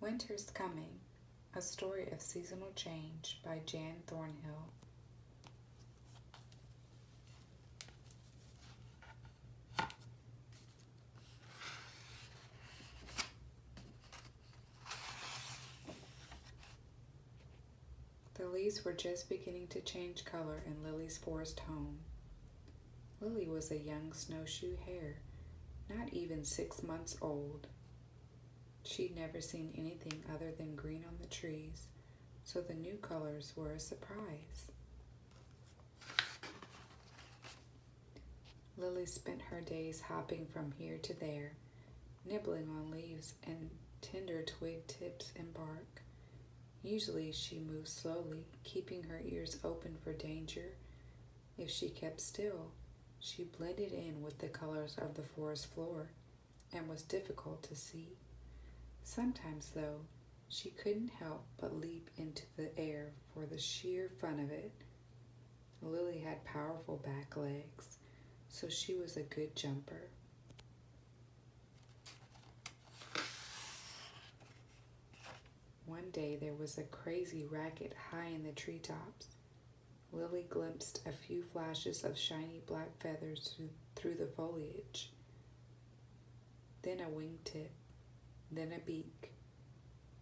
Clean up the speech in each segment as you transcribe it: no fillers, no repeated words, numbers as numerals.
Winter's Coming, A Story of Seasonal Change by Jan Thornhill. The leaves were just beginning to change color in Lily's forest home. Lily was a young snowshoe hare, not even 6 months old. She'd never seen anything other than green on the trees, so the new colors were a surprise. Lily spent her days hopping from here to there, nibbling on leaves and tender twig tips and bark. Usually she moved slowly, keeping her ears open for danger. If she kept still, she blended in with the colors of the forest floor and was difficult to see. Sometimes, though, she couldn't help but leap into the air for the sheer fun of it. Lily had powerful back legs, so she was a good jumper. One day there was a crazy racket high in the treetops. Lily glimpsed a few flashes of shiny black feathers through the foliage. Then a wingtip, then a beak.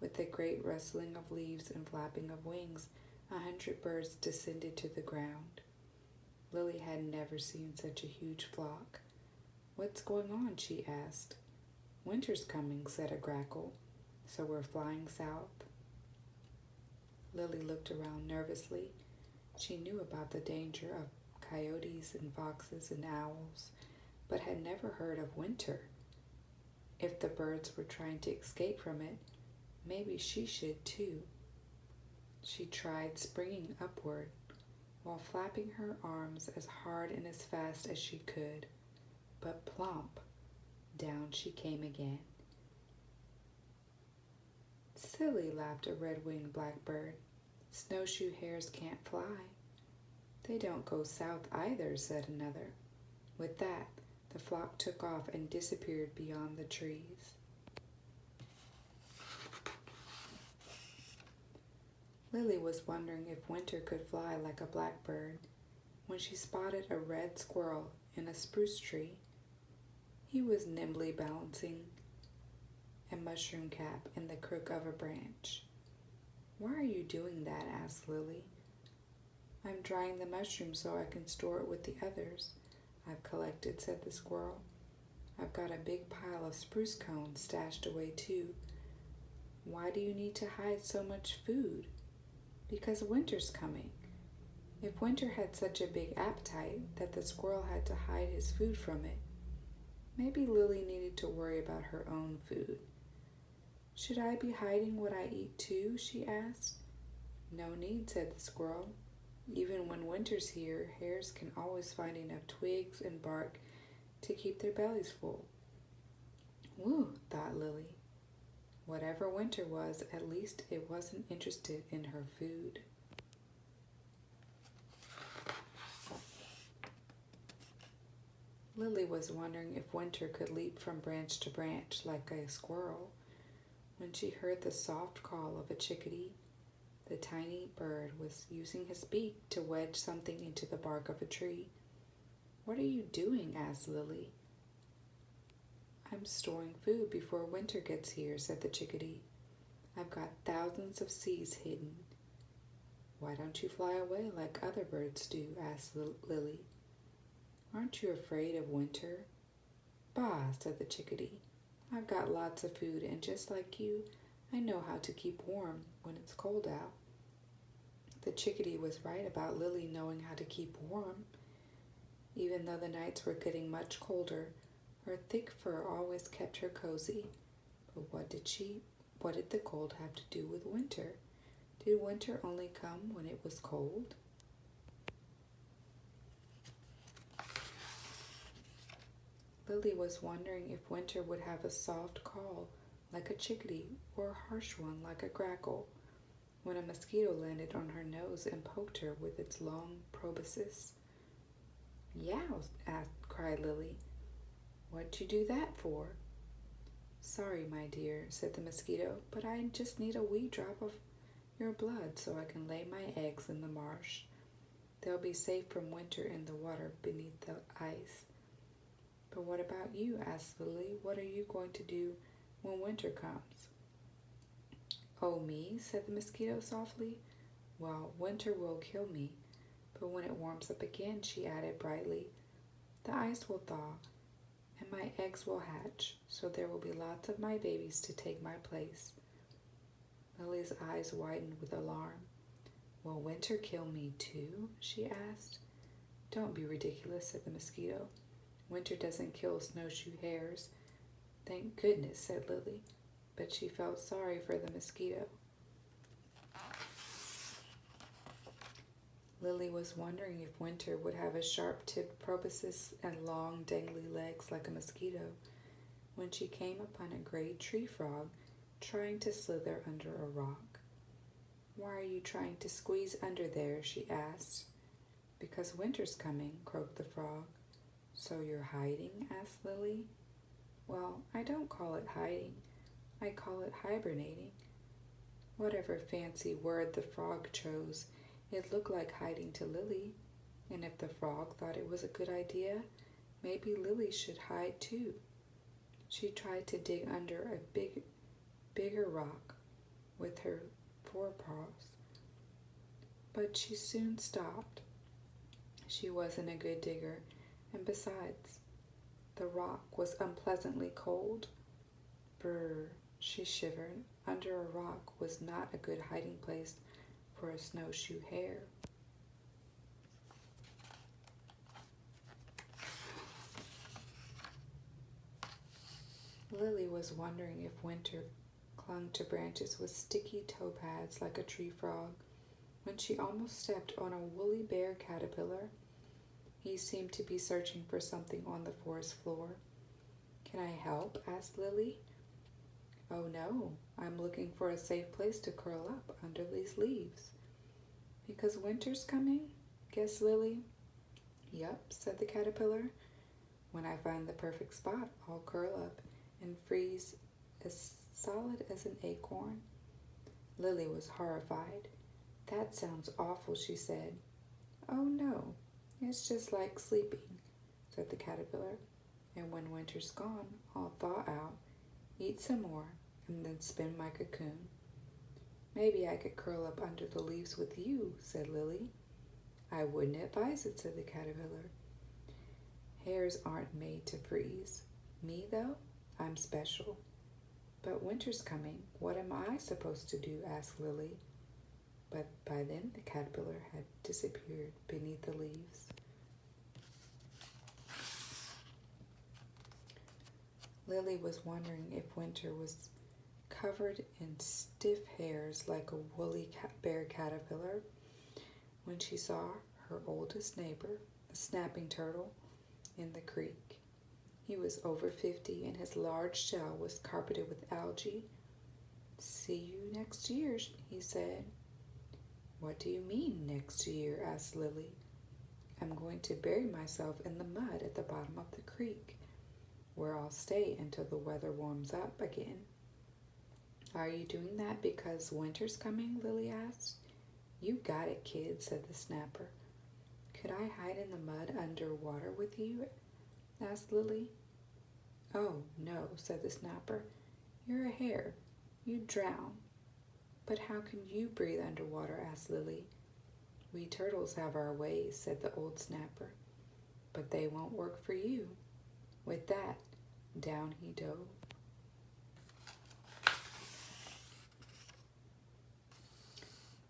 With a great rustling of leaves and flapping of wings, 100 birds descended to the ground. Lily had never seen such a huge flock. "What's going on?" she asked. "Winter's coming," said a grackle, "so we're flying south." Lily looked around nervously. She knew about the danger of coyotes and foxes and owls, but had never heard of winter. If the birds were trying to escape from it, maybe she should too. She tried springing upward while flapping her arms as hard and as fast as she could, but plump, down she came again. "Silly," laughed a red-winged blackbird. "Snowshoe hares can't fly." "They don't go south either," said another. With that, the flock took off and disappeared beyond the trees. Lily was wondering if winter could fly like a blackbird when she spotted a red squirrel in a spruce tree. He was nimbly balancing a mushroom cap in the crook of a branch. "Why are you doing that?" asked Lily. "I'm drying the mushroom so I can store it with the others I've collected," said the squirrel. "I've got a big pile of spruce cones stashed away too." "Why do you need to hide so much food?" "Because winter's coming." If winter had such a big appetite that the squirrel had to hide his food from it, maybe Lily needed to worry about her own food. "Should I be hiding what I eat too?" she asked. "No need," said the squirrel. "Even when winter's here, hares can always find enough twigs and bark to keep their bellies full." "Whew," thought Lily. Whatever winter was, at least it wasn't interested in her food. Lily was wondering if winter could leap from branch to branch like a squirrel when she heard the soft call of a chickadee. The tiny bird was using his beak to wedge something into the bark of a tree. "What are you doing?" asked Lily. "I'm storing food before winter gets here," said the chickadee. "I've got thousands of seeds hidden." "Why don't you fly away like other birds do?" asked Lily. "Aren't you afraid of winter?" "Bah," said the chickadee. "I've got lots of food, and just like you, I know how to keep warm when it's cold out." The chickadee was right about Lily knowing how to keep warm. Even though the nights were getting much colder, her thick fur always kept her cozy. But what did the cold have to do with winter? Did winter only come when it was cold? Lily was wondering if winter would have a soft call like a chickadee or a harsh one like a grackle when a mosquito landed on her nose and poked her with its long proboscis. "Yow!" cried Lily. "What'd you do that for?" "Sorry, my dear," said the mosquito, "but I just need a wee drop of your blood so I can lay my eggs in the marsh. They'll be safe from winter in the water beneath the ice." "But what about you?" asked Lily. "What are you going to do when winter comes?" "Oh, me?" said the mosquito softly. "Well, winter will kill me, but when it warms up again," she added brightly, "the ice will thaw, and my eggs will hatch, so there will be lots of my babies to take my place." Lily's eyes widened with alarm. "Will winter kill me too?" she asked. "Don't be ridiculous," said the mosquito. "Winter doesn't kill snowshoe hares." "Thank goodness," said Lily, but she felt sorry for the mosquito. Lily was wondering if winter would have a sharp-tipped proboscis and long, dangly legs like a mosquito when she came upon a gray tree frog trying to slither under a rock. "Why are you trying to squeeze under there?" she asked. "Because winter's coming," croaked the frog. "So you're hiding?" asked Lily. "Well, I don't call it hiding. I call it hibernating." Whatever fancy word the frog chose, it looked like hiding to Lily, and if the frog thought it was a good idea, maybe Lily should hide too. She tried to dig under a bigger rock with her forepaws, but she soon stopped. She wasn't a good digger, and besides, the rock was unpleasantly cold. Brr, she shivered. Under a rock was not a good hiding place for a snowshoe hare. Lily was wondering if winter clung to branches with sticky toe pads like a tree frog when she almost stepped on a woolly bear caterpillar. He seemed to be searching for something on the forest floor. "Can I help?" asked Lily. "Oh no, I'm looking for a safe place to curl up under these leaves." "Because winter's coming?" guessed Lily. "Yup," said the caterpillar. "When I find the perfect spot, I'll curl up and freeze as solid as an acorn." Lily was horrified. "That sounds awful," she said. "Oh no, it's just like sleeping," said the caterpillar. "And when winter's gone, I'll thaw out, eat some more, and then spin my cocoon." "Maybe I could curl up under the leaves with you," said Lily. "I wouldn't advise it," said the caterpillar. "Hares aren't made to freeze. Me, though, I'm special." "But winter's coming. What am I supposed to do?" asked Lily. But by then the caterpillar had disappeared beneath the leaves. Lily was wondering if winter was covered in stiff hairs like a woolly bear caterpillar when she saw her oldest neighbor, the snapping turtle, in the creek. He was over 50 and his large shell was carpeted with algae. "See you next year," he said. "What do you mean, next year?" asked Lily. "I'm going to bury myself in the mud at the bottom of the creek, where I'll stay until the weather warms up again." "Are you doing that because winter's coming?" Lily asked. "You got it, kid," said the snapper. "Could I hide in the mud under water with you?" asked Lily. "Oh, no," said the snapper. "You're a hare. You'd drown." "But how can you breathe underwater?" asked Lily. "We turtles have our ways," said the old snapper. "But they won't work for you." With that, down he dove.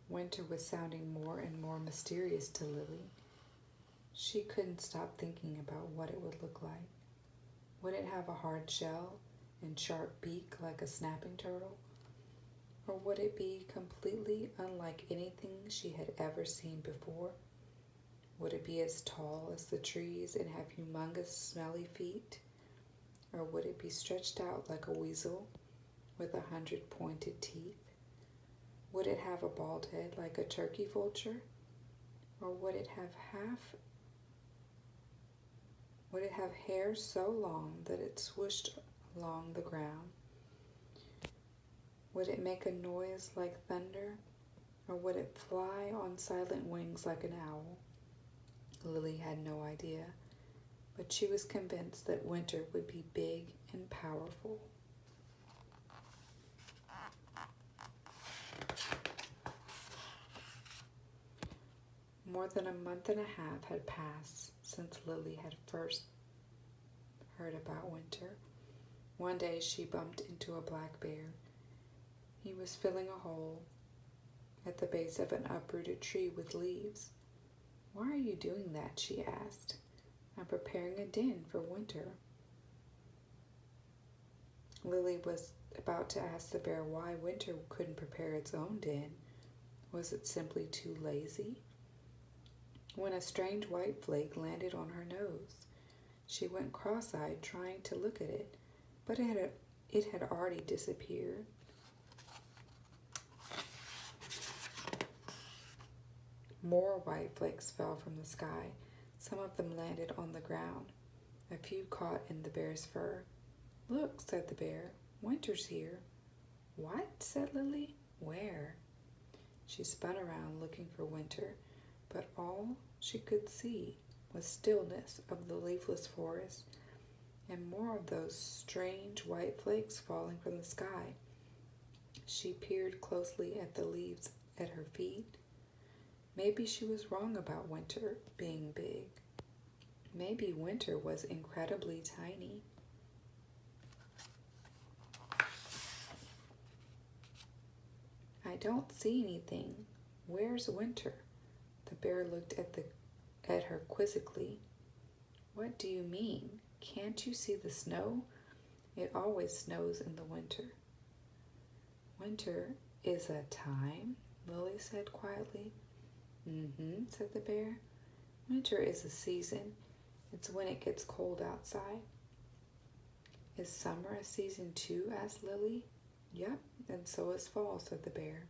Winter was sounding more and more mysterious to Lily. She couldn't stop thinking about what it would look like. Would it have a hard shell and sharp beak like a snapping turtle? Or would it be completely unlike anything she had ever seen before? Would it be as tall as the trees and have humongous smelly feet? Or would it be stretched out like a weasel with 100 pointed teeth? Would it have a bald head like a turkey vulture? Or would it have hair so long that it swooshed along the ground? Would it make a noise like thunder, or would it fly on silent wings like an owl? Lily had no idea, but she was convinced that winter would be big and powerful. More than a month and a half had passed since Lily had first heard about winter. One day she bumped into a black bear. He was filling a hole at the base of an uprooted tree with leaves. "Why are you doing that?" she asked. "I'm preparing a den for winter." Lily was about to ask the bear why winter couldn't prepare its own den. Was it simply too lazy? When a strange white flake landed on her nose. She went cross-eyed trying to look at it, but it had already disappeared. More white flakes fell from the sky. Some of them landed on the ground. A few caught in the bear's fur. "Look," said the bear, "winter's here." "What?" said Lily. "Where?" She spun around looking for winter, but all she could see was stillness of the leafless forest and more of those strange white flakes falling from the sky. She peered closely at the leaves at her feet. Maybe she was wrong about winter being big. Maybe winter was incredibly tiny. "I don't see anything. Where's winter?" The bear looked at her quizzically. "What do you mean? Can't you see the snow? It always snows in the winter." "Winter is a time," Lily said quietly. "Mm-hmm," said the bear. "Winter is a season. It's when it gets cold outside." "Is summer a season too?" asked Lily. "Yep, and so is fall," said the bear.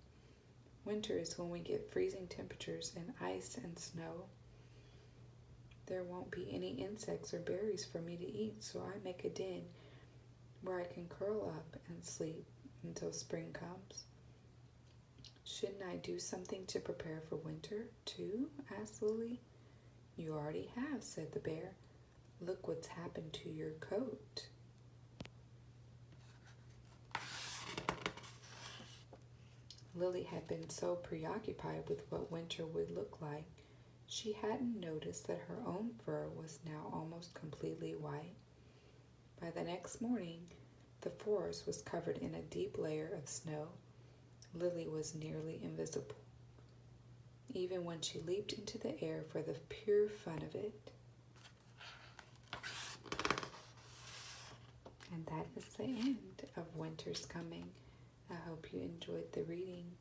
"Winter is when we get freezing temperatures and ice and snow. There won't be any insects or berries for me to eat, so I make a den where I can curl up and sleep until spring comes." "Shouldn't I do something to prepare for winter, too?" asked Lily. "You already have," said the bear. "Look what's happened to your coat." Lily had been so preoccupied with what winter would look like, she hadn't noticed that her own fur was now almost completely white. By the next morning, the forest was covered in a deep layer of snow. Lily was nearly invisible, even when she leaped into the air for the pure fun of it. And that is the end of Winter's Coming. I hope you enjoyed the reading.